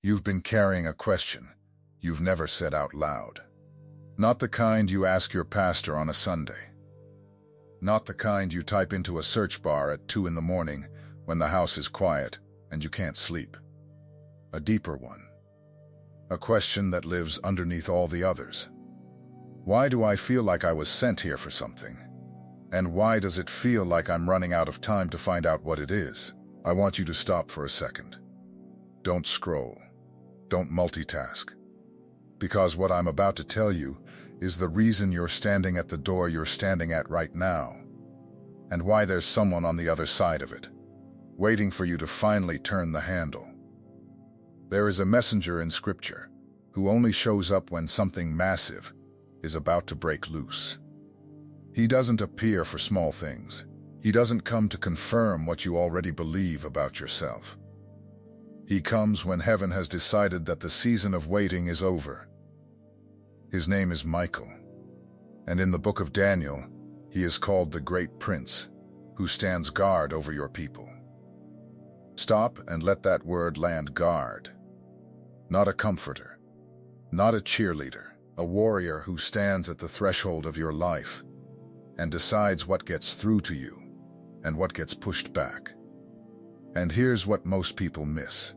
You've been carrying a question you've never said out loud. Not the kind you ask your pastor on a Sunday. Not the kind you type into a search bar at 2 in the morning when the house is quiet and you can't sleep. A deeper one. A question that lives underneath all the others. Why do I feel like I was sent here for something? And why does it feel like I'm running out of time to find out what it is? I want you to stop for a second. Don't scroll. Don't multitask. Because what I'm about to tell you is the reason you're standing at the door you're standing at right now, and why there's someone on the other side of it, waiting for you to finally turn the handle. There is a messenger in Scripture who only shows up when something massive is about to break loose. He doesn't appear for small things. He doesn't come to confirm what you already believe about yourself. He comes when heaven has decided that the season of waiting is over. His name is Michael, and in the book of Daniel, he is called the Great Prince, who stands guard over your people. Stop and let that word land, guard. Not a comforter, not a cheerleader, a warrior who stands at the threshold of your life and decides what gets through to you and what gets pushed back. And here's what most people miss.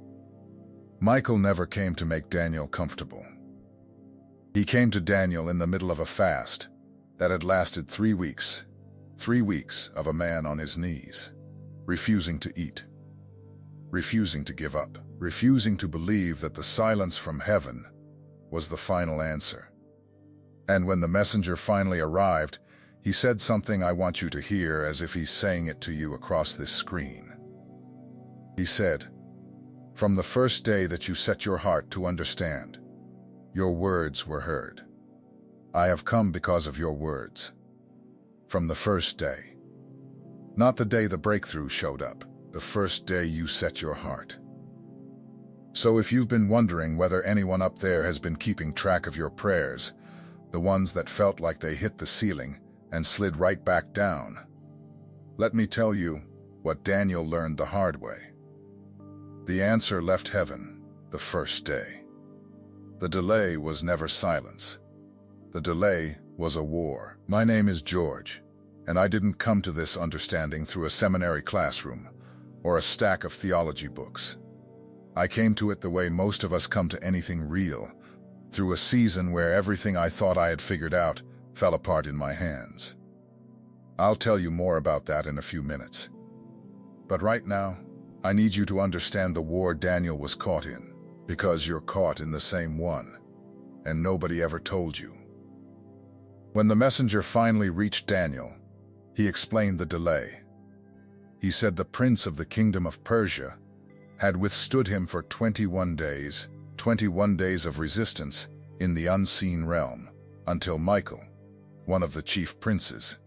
Michael never came to make Daniel comfortable. He came to Daniel in the middle of a fast that had lasted 3 weeks. 3 weeks of a man on his knees, refusing to eat, refusing to give up, refusing to believe that the silence from heaven was the final answer. And when the messenger finally arrived, he said something I want you to hear as if he's saying it to you across this screen. He said, "From the first day that you set your heart to understand, your words were heard. I have come because of your words." From the first day. Not the day the breakthrough showed up, the first day you set your heart. So if you've been wondering whether anyone up there has been keeping track of your prayers, the ones that felt like they hit the ceiling and slid right back down, let me tell you what Daniel learned the hard way. The answer left heaven the first day. The delay was never silence. The delay was a war. My name is George, and I didn't come to this understanding through a seminary classroom or a stack of theology books. I came to it the way most of us come to anything real, through a season where everything I thought I had figured out fell apart in my hands. I'll tell you more about that in a few minutes. But right now, I need you to understand the war Daniel was caught in, because you're caught in the same one, and nobody ever told you. When the messenger finally reached Daniel, he explained the delay. He said the prince of the kingdom of Persia had withstood him for 21 days, 21 days of resistance in the unseen realm, until Michael, one of the chief princes,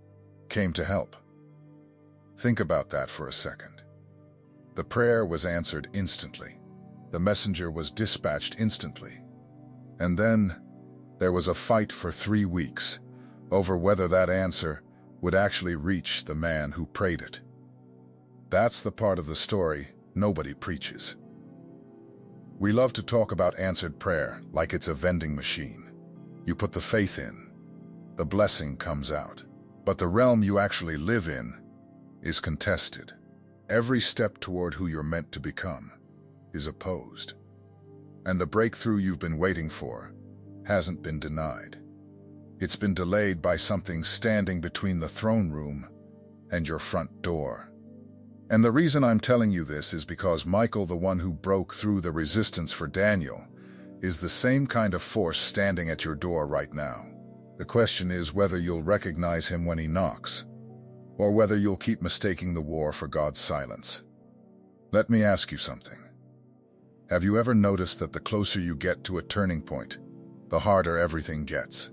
came to help. Think about that for a second. The prayer was answered instantly. The messenger was dispatched instantly. And then there was a fight for 3 weeks over whether that answer would actually reach the man who prayed it. That's the part of the story nobody preaches. We love to talk about answered prayer like it's a vending machine. You put the faith in, the blessing comes out. But the realm you actually live in is contested. Every step toward who you're meant to become is opposed. And the breakthrough you've been waiting for hasn't been denied. It's been delayed by something standing between the throne room and your front door. And the reason I'm telling you this is because Michael, the one who broke through the resistance for Daniel, is the same kind of force standing at your door right now. The question is whether you'll recognize him when he knocks, or whether you'll keep mistaking the war for God's silence. Let me ask you something. Have you ever noticed that the closer you get to a turning point, the harder everything gets?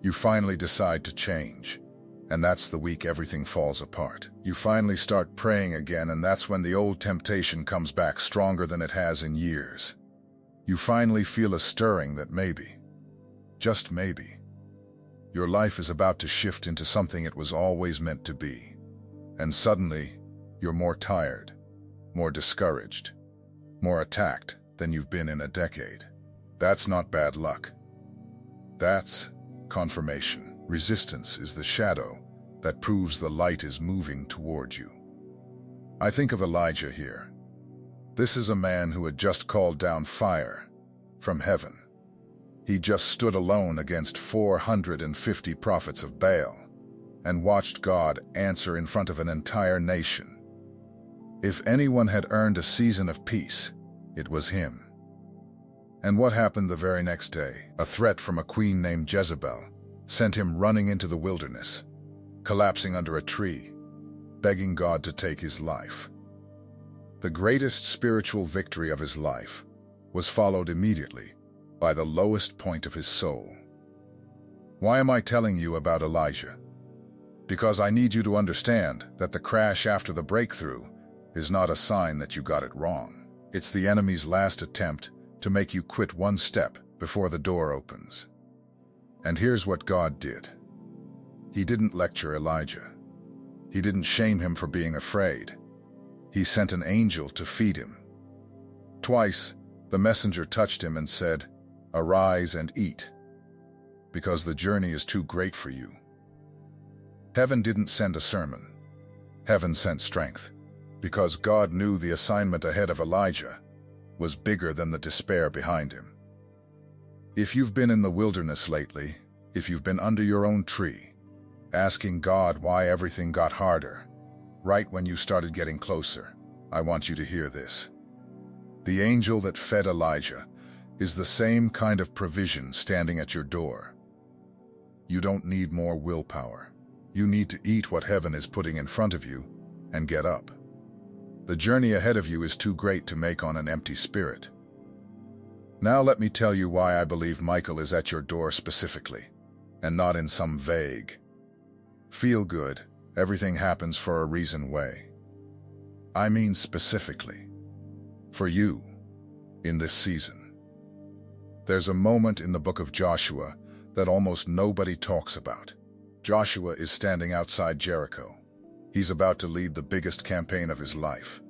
You finally decide to change, and that's the week everything falls apart. You finally start praying again, and that's when the old temptation comes back stronger than it has in years. You finally feel a stirring that maybe, just maybe, your life is about to shift into something it was always meant to be. And suddenly, you're more tired, more discouraged, more attacked than you've been in a decade. That's not bad luck. That's confirmation. Resistance is the shadow that proves the light is moving toward you. I think of Elijah here. This is a man who had just called down fire from heaven. He just stood alone against 450 prophets of Baal and watched God answer in front of an entire nation. If anyone had earned a season of peace, it was him. And what happened the very next day? A threat from a queen named Jezebel sent him running into the wilderness, collapsing under a tree, begging God to take his life. The greatest spiritual victory of his life was followed immediately by the lowest point of his soul. Why am I telling you about Elijah? Because I need you to understand that the crash after the breakthrough is not a sign that you got it wrong. It's the enemy's last attempt to make you quit one step before the door opens. And here's what God did. He didn't lecture Elijah. He didn't shame him for being afraid. He sent an angel to feed him. Twice, the messenger touched him and said, "Arise and eat, because the journey is too great for you." Heaven didn't send a sermon. Heaven sent strength, because God knew the assignment ahead of Elijah was bigger than the despair behind him. If you've been in the wilderness lately, if you've been under your own tree, asking God why everything got harder, right when you started getting closer, I want you to hear this. The angel that fed Elijah is the same kind of provision standing at your door. You don't need more willpower. You need to eat what heaven is putting in front of you and get up. The journey ahead of you is too great to make on an empty spirit. Now let me tell you why I believe Michael is at your door specifically, and not in some vague, feel good, everything happens for a reason way. I mean specifically, for you, in this season. There's a moment in the book of Joshua that almost nobody talks about. Joshua is standing outside Jericho. He's about to lead the biggest campaign of his life.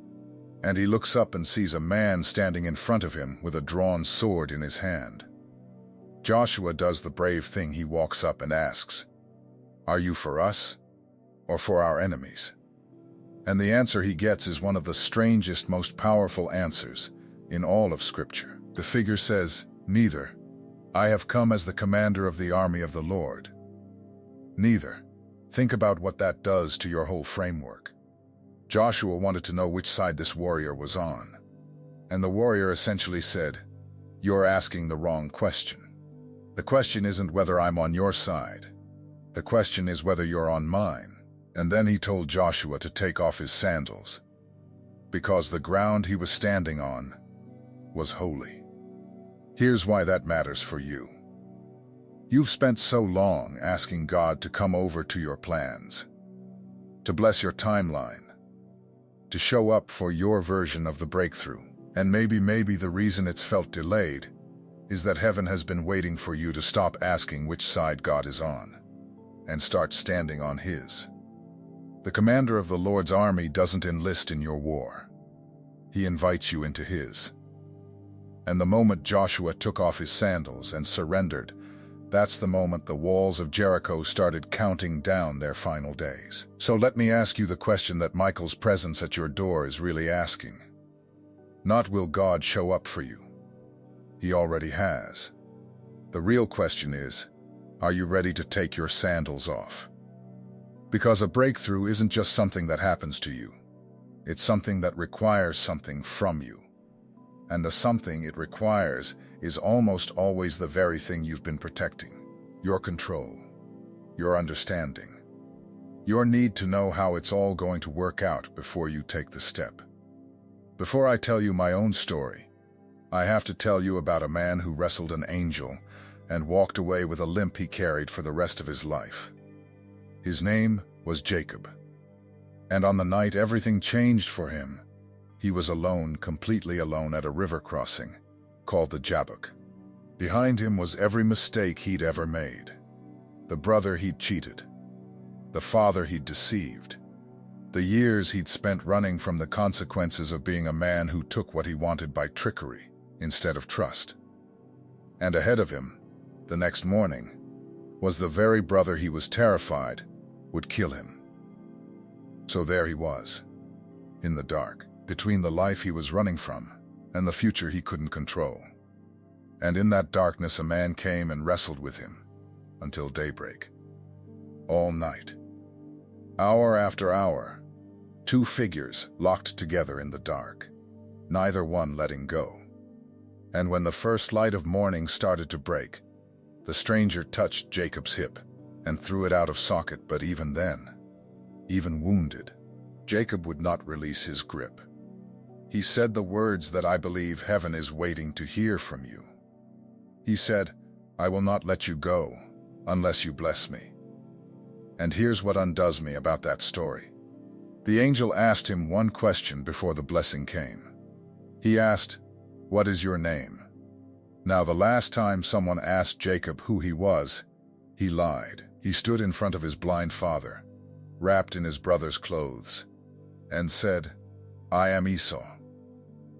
And he looks up and sees a man standing in front of him with a drawn sword in his hand. Joshua does the brave thing. He walks up and asks, "Are you for us or for our enemies?" And the answer he gets is one of the strangest, most powerful answers in all of Scripture. The figure says, "Neither. I have come as the commander of the army of the Lord." Neither. Think about what that does to your whole framework. Joshua wanted to know which side this warrior was on. And the warrior essentially said, "You're asking the wrong question. The question isn't whether I'm on your side. The question is whether you're on mine." And then he told Joshua to take off his sandals, because the ground he was standing on was holy. Here's why that matters for you. You've spent so long asking God to come over to your plans, to bless your timeline, to show up for your version of the breakthrough. And maybe the reason it's felt delayed is that heaven has been waiting for you to stop asking which side God is on and start standing on his. The commander of the Lord's army doesn't enlist in your war. He invites you into his. And the moment Joshua took off his sandals and surrendered, that's the moment the walls of Jericho started counting down their final days. So let me ask you the question that Michael's presence at your door is really asking. Not will God show up for you? He already has. The real question is, are you ready to take your sandals off? Because a breakthrough isn't just something that happens to you. It's something that requires something from you. And the something it requires is almost always the very thing you've been protecting. Your control, your understanding, your need to know how it's all going to work out before you take the step. Before I tell you my own story, I have to tell you about a man who wrestled an angel and walked away with a limp he carried for the rest of his life. His name was Jacob. And on the night everything changed for him, he was alone, completely alone at a river crossing called the Jabbok. Behind him was every mistake he'd ever made. The brother he'd cheated. The father he'd deceived. The years he'd spent running from the consequences of being a man who took what he wanted by trickery. instead of trust. And ahead of him, the next morning, was the very brother he was terrified would kill him. So there he was, in the dark, between the life he was running from and the future he couldn't control. And in that darkness a man came and wrestled with him until daybreak. All night, hour after hour, two figures locked together in the dark, neither one letting go. And when the first light of morning started to break, the stranger touched Jacob's hip and threw it out of socket, but even then, even wounded, Jacob would not release his grip. He said the words that I believe heaven is waiting to hear from you. He said, "I will not let you go unless you bless me." And here's what undoes me about that story. The angel asked him one question before the blessing came. He asked, "What is your name?" Now, the last time someone asked Jacob who he was, he lied. He stood in front of his blind father, wrapped in his brother's clothes, and said, "I am Esau."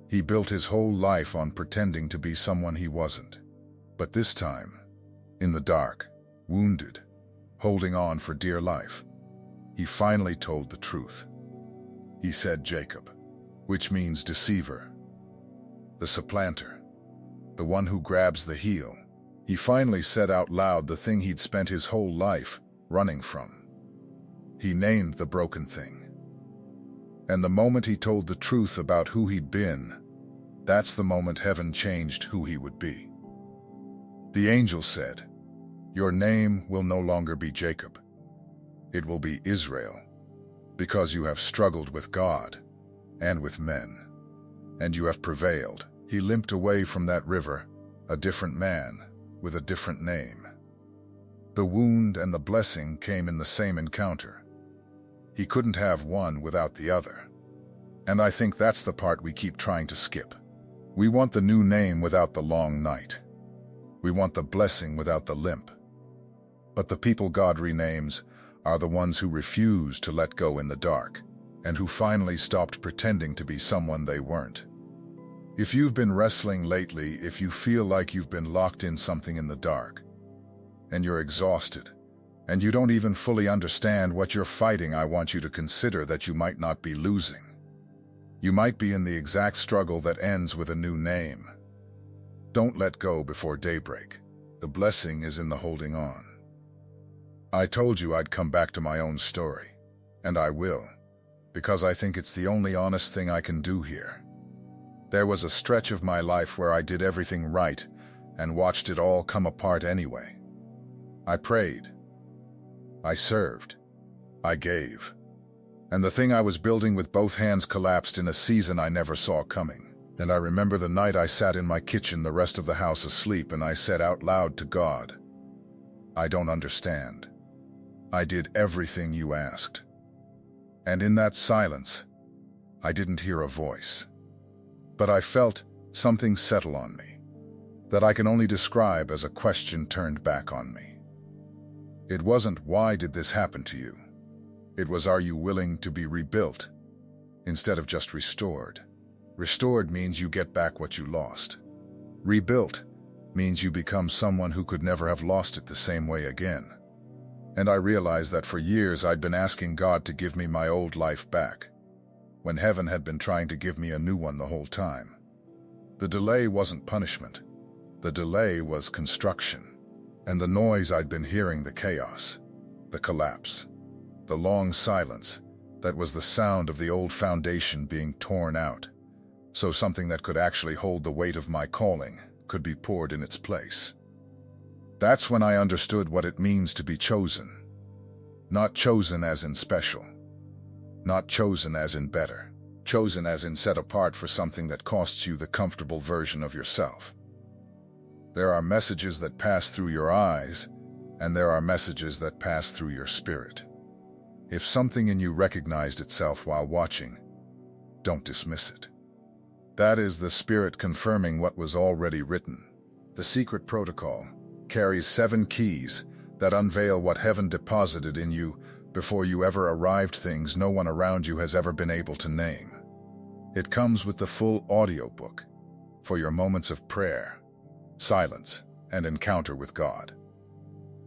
He built his whole life on pretending to be someone he wasn't. But this time, in the dark, wounded, holding on for dear life, he finally told the truth. He said Jacob, which means deceiver, the supplanter, the one who grabs the heel. He finally said out loud the thing he'd spent his whole life running from. He named the broken thing. And the moment he told the truth about who he'd been, that's the moment heaven changed who he would be. The angel said, "Your name will no longer be Jacob. It will be Israel, because you have struggled with God and with men, and you have prevailed." He limped away from that river, a different man with a different name. The wound and the blessing came in the same encounter. He couldn't have one without the other. And I think that's the part we keep trying to skip. We want the new name without the long night. We want the blessing without the limp. But the people God renames are the ones who refuse to let go in the dark, and who finally stopped pretending to be someone they weren't. If you've been wrestling lately, if you feel like you've been locked in something in the dark, and you're exhausted, and you don't even fully understand what you're fighting, I want you to consider that you might not be losing. You might be in the exact struggle that ends with a new name. Don't let go before daybreak. The blessing is in the holding on. I told you I'd come back to my own story, and I will, because I think it's the only honest thing I can do here. There was a stretch of my life where I did everything right and watched it all come apart anyway. I prayed. I served. I gave. And the thing I was building with both hands collapsed in a season I never saw coming. And I remember the night I sat in my kitchen, the rest of the house asleep, and I said out loud to God, "I don't understand. I did everything you asked." And in that silence, I didn't hear a voice. But I felt something settle on me, that I can only describe as a question turned back on me. It wasn't, "Why did this happen to you?" It was, "Are you willing to be rebuilt instead of just restored?" Restored means you get back what you lost. Rebuilt means you become someone who could never have lost it the same way again. And I realized that for years I'd been asking God to give me my old life back, when heaven had been trying to give me a new one the whole time. The delay wasn't punishment. The delay was construction. And the noise I'd been hearing, the chaos, the collapse, the long silence, that was the sound of the old foundation being torn out, so something that could actually hold the weight of my calling could be poured in its place. That's when I understood what it means to be chosen. Not chosen as in special. Not chosen as in better. Chosen as in set apart for something that costs you the comfortable version of yourself. There are messages that pass through your eyes, and there are messages that pass through your spirit. If something in you recognized itself while watching, don't dismiss it. That is the Spirit confirming what was already written. The secret protocol carries 7 keys that unveil what heaven deposited in you before you ever arrived, things no one around you has ever been able to name. It comes with the full audiobook. for your moments of prayer, silence, and encounter with God.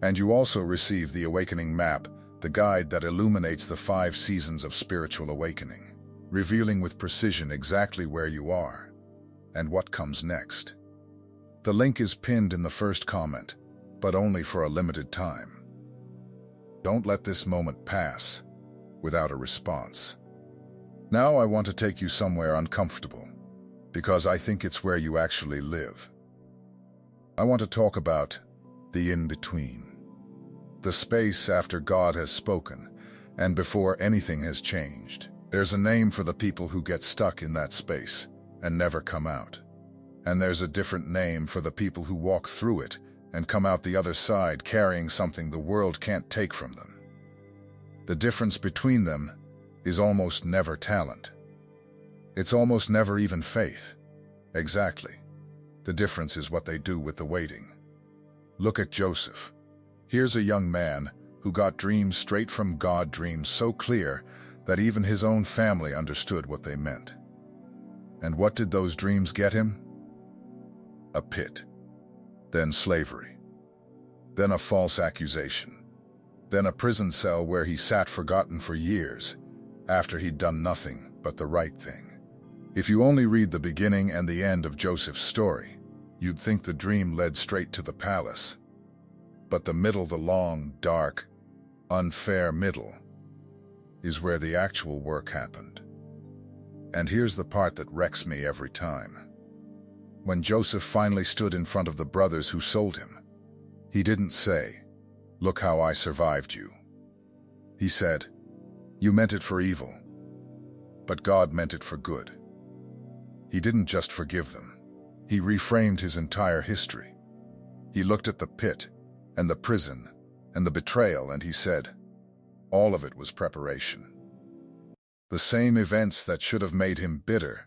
And you also receive the Awakening Map, the guide that illuminates the 5 seasons of spiritual awakening, revealing with precision exactly where you are and what comes next. The link is pinned in the first comment, but only for a limited time. Don't let this moment pass without a response. Now I want to take you somewhere uncomfortable, because I think it's where you actually live. I want to talk about the in-between. The space after God has spoken and before anything has changed. There's a name for the people who get stuck in that space and never come out. And there's a different name for the people who walk through it and come out the other side carrying something the world can't take from them. The difference between them is almost never talent. It's almost never even faith. Exactly. The difference is what they do with the waiting. Look at Joseph. Here's a young man who got dreams straight from God, dreams so clear that even his own family understood what they meant. And what did those dreams get him? A pit, then slavery, then a false accusation, then a prison cell where he sat forgotten for years after he'd done nothing but the right thing. If you only read the beginning and the end of Joseph's story, you'd think the dream led straight to the palace. But the middle, the long, dark, unfair middle, is where the actual work happened. And here's the part that wrecks me every time. When Joseph finally stood in front of the brothers who sold him, he didn't say, "Look how I survived you." He said, "You meant it for evil, but God meant it for good." He didn't just forgive them. He reframed his entire history. He looked at the pit and the prison and the betrayal, and he said, all of it was preparation. The same events that should have made him bitter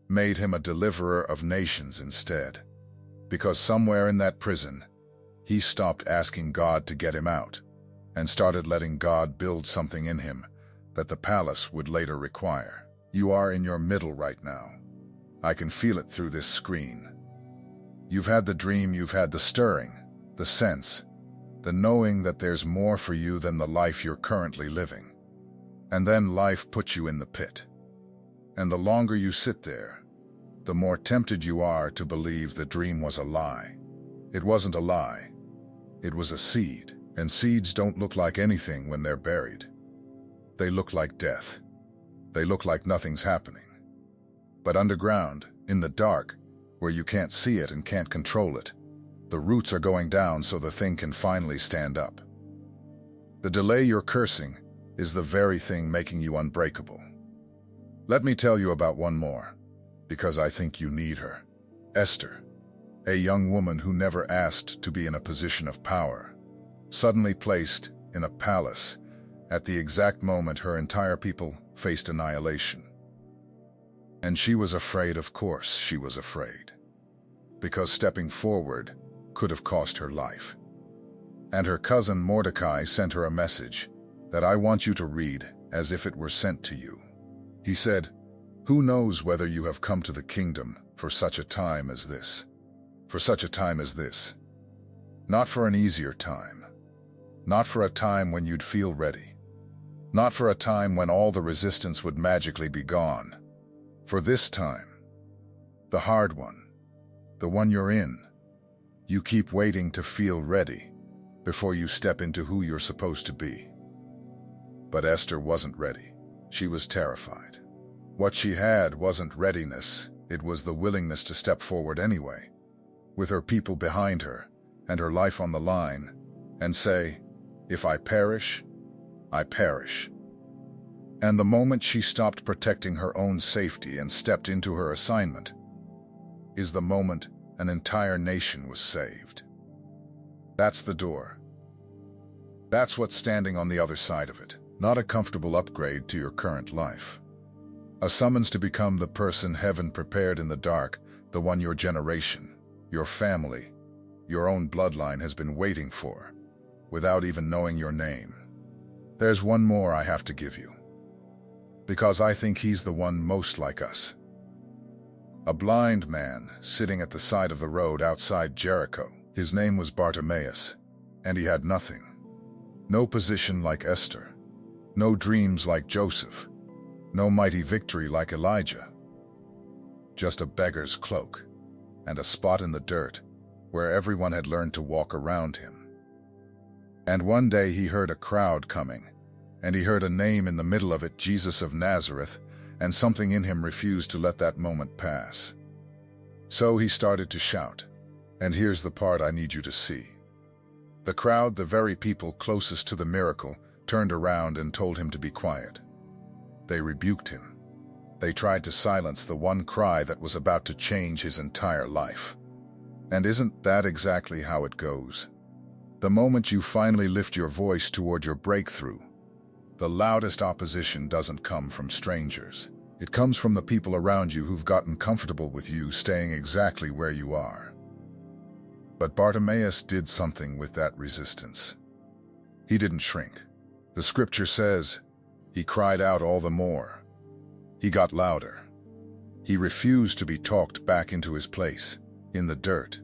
made him a deliverer of nations instead. Because somewhere in that prison, he stopped asking God to get him out and started letting God build something in him that the palace would later require. You are in your middle right now. I can feel it through this screen. You've had the dream, you've had the stirring, the sense, the knowing that there's more for you than the life you're currently living. And then life puts you in the pit. And the longer you sit there, the more tempted you are to believe the dream was a lie. It wasn't a lie. It was a seed, and seeds don't look like anything when they're buried. They look like death. They look like nothing's happening. But underground, in the dark, where you can't see it and can't control it, the roots are going down so the thing can finally stand up. The delay you're cursing is the very thing making you unbreakable. Let me tell you about one more, because I think you need her. Esther, a young woman who never asked to be in a position of power, suddenly placed in a palace at the exact moment her entire people faced annihilation. And she was afraid, of course she was afraid, because stepping forward could have cost her life. And her cousin Mordecai sent her a message that I want you to read as if it were sent to you. He said, "Who knows whether you have come to the kingdom for such a time as this? For such a time as this. Not for an easier time. Not for a time when you'd feel ready. Not for a time when all the resistance would magically be gone. For this time. The hard one. The one you're in. You keep waiting to feel ready before you step into who you're supposed to be." But Esther wasn't ready. She was terrified. What she had wasn't readiness, it was the willingness to step forward anyway, with her people behind her and her life on the line, and say, "If I perish, I perish." And the moment she stopped protecting her own safety and stepped into her assignment, is the moment an entire nation was saved. That's the door. That's what's standing on the other side of it. Not a comfortable upgrade to your current life. A summons to become the person heaven prepared in the dark, the one your generation, your family, your own bloodline has been waiting for, without even knowing your name. There's one more I have to give you, because I think he's the one most like us. A blind man sitting at the side of the road outside Jericho. His name was Bartimaeus, and he had nothing. No position like Esther, no dreams like Joseph, no mighty victory like Elijah. Just a beggar's cloak and a spot in the dirt where everyone had learned to walk around him. And one day he heard a crowd coming, and he heard a name in the middle of it, Jesus of Nazareth, and something in him refused to let that moment pass. So he started to shout. And here's the part I need you to see. The crowd, the very people closest to the miracle, turned around and told him to be quiet. They rebuked him. They tried to silence the one cry that was about to change his entire life. And isn't that exactly how it goes? The moment you finally lift your voice toward your breakthrough, the loudest opposition doesn't come from strangers. It comes from the people around you who've gotten comfortable with you staying exactly where you are. But Bartimaeus did something with that resistance. He didn't shrink. The scripture says, he cried out all the more. He got louder. He refused to be talked back into his place, in the dirt.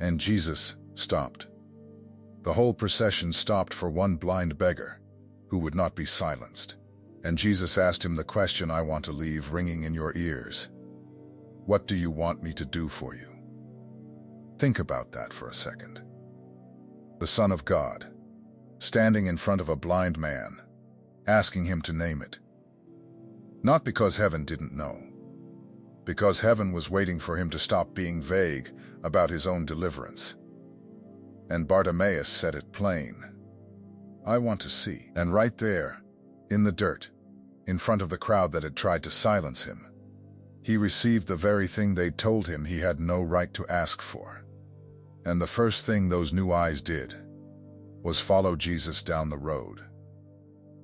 And Jesus stopped. The whole procession stopped for one blind beggar, who would not be silenced. And Jesus asked him the question I want to leave ringing in your ears. What do you want me to do for you? Think about that for a second. The Son of God, standing in front of a blind man, asking him to name it. Not because heaven didn't know, because heaven was waiting for him to stop being vague about his own deliverance. And Bartimaeus said it plain. I want to see. And right there, in the dirt, in front of the crowd that had tried to silence him, he received the very thing they'd told him he had no right to ask for. And the first thing those new eyes did was follow Jesus down the road.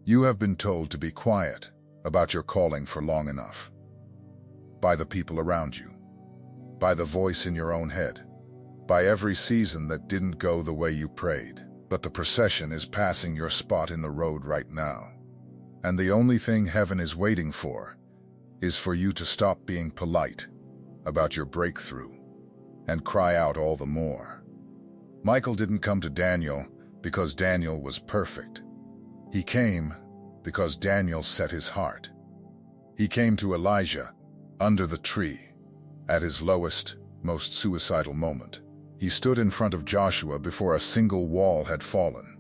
You have been told to be quiet about your calling for long enough. By the people around you, by the voice in your own head, by every season that didn't go the way you prayed. But the procession is passing your spot in the road right now. And the only thing heaven is waiting for is for you to stop being polite about your breakthrough and cry out all the more. Michael didn't come to Daniel because Daniel was perfect. He came because Daniel set his heart. He came to Elijah under the tree at his lowest, most suicidal moment. He stood in front of Joshua before a single wall had fallen.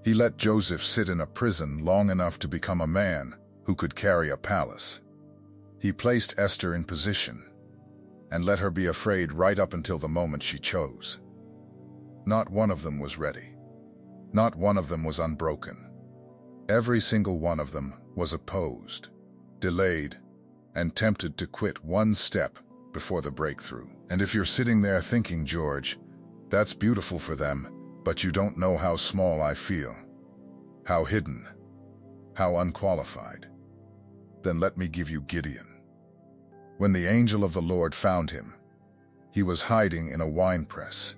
He let Joseph sit in a prison long enough to become a man who could carry a palace. He placed Esther in position and let her be afraid right up until the moment she chose. Not one of them was ready. Not one of them was unbroken. Every single one of them was opposed, delayed, and tempted to quit one step before the breakthrough. And if you're sitting there thinking, George, that's beautiful for them, but you don't know how small I feel, how hidden, how unqualified, then let me give you Gideon. When the angel of the Lord found him, he was hiding in a winepress,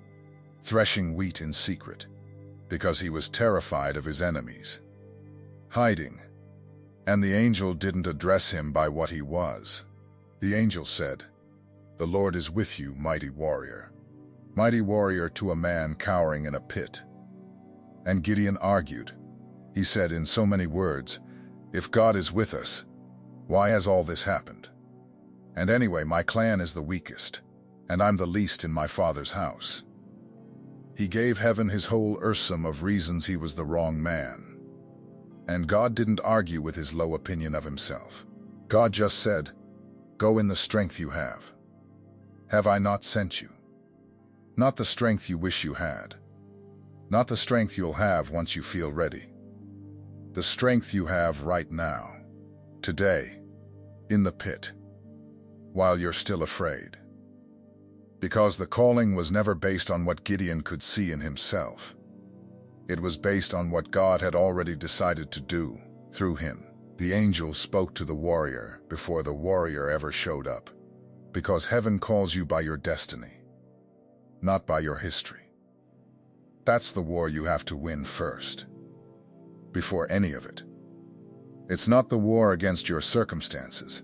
threshing wheat in secret, because he was terrified of his enemies. Hiding, and the angel didn't address him by what he was. The angel said, "The Lord is with you, mighty warrior." Mighty warrior to a man cowering in a pit. And Gideon argued. He said in so many words, if God is with us, why has all this happened? And anyway, my clan is the weakest, and I'm the least in my father's house. He gave heaven his whole ursum of reasons he was the wrong man. And God didn't argue with his low opinion of himself. God just said, go in the strength you have. Have I not sent you? Not the strength you wish you had. Not the strength you'll have once you feel ready. The strength you have right now, today, in the pit, while you're still afraid. Because the calling was never based on what Gideon could see in himself. It was based on what God had already decided to do through him. The angel spoke to the warrior before the warrior ever showed up. Because heaven calls you by your destiny, not by your history. That's the war you have to win first, before any of it. It's not the war against your circumstances.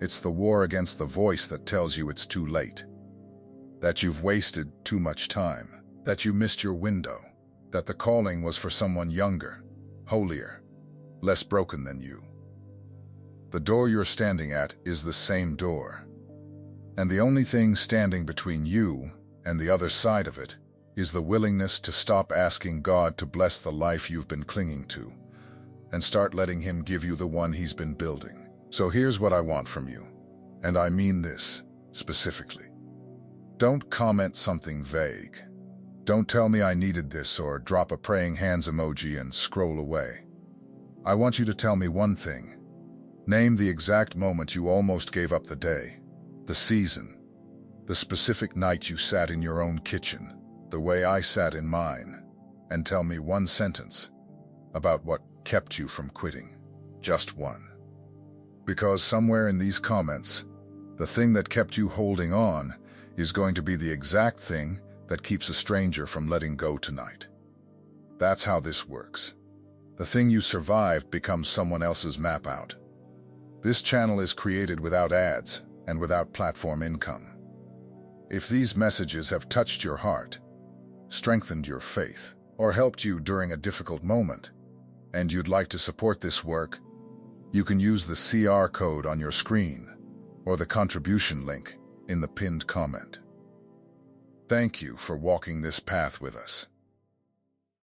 It's the war against the voice that tells you it's too late, that you've wasted too much time, that you missed your window, that the calling was for someone younger, holier, less broken than you. The door you're standing at is the same door, and the only thing standing between you and the other side of it is the willingness to stop asking God to bless the life you've been clinging to and start letting Him give you the one He's been building. So here's what I want from you, and I mean this specifically. Don't comment something vague. Don't tell me I needed this or drop a praying hands emoji and scroll away. I want you to tell me one thing. Name the exact moment you almost gave up the day, the season, the specific night you sat in your own kitchen, the way I sat in mine, and tell me one sentence about what kept you from quitting. Just one. Because somewhere in these comments, the thing that kept you holding on is going to be the exact thing that keeps a stranger from letting go tonight. That's how this works. The thing you survived becomes someone else's map out. This channel is created without ads and without platform income. If these messages have touched your heart, strengthened your faith, or helped you during a difficult moment, and you'd like to support this work, you can use the CR code on your screen or the contribution link in the pinned comment. Thank you for walking this path with us.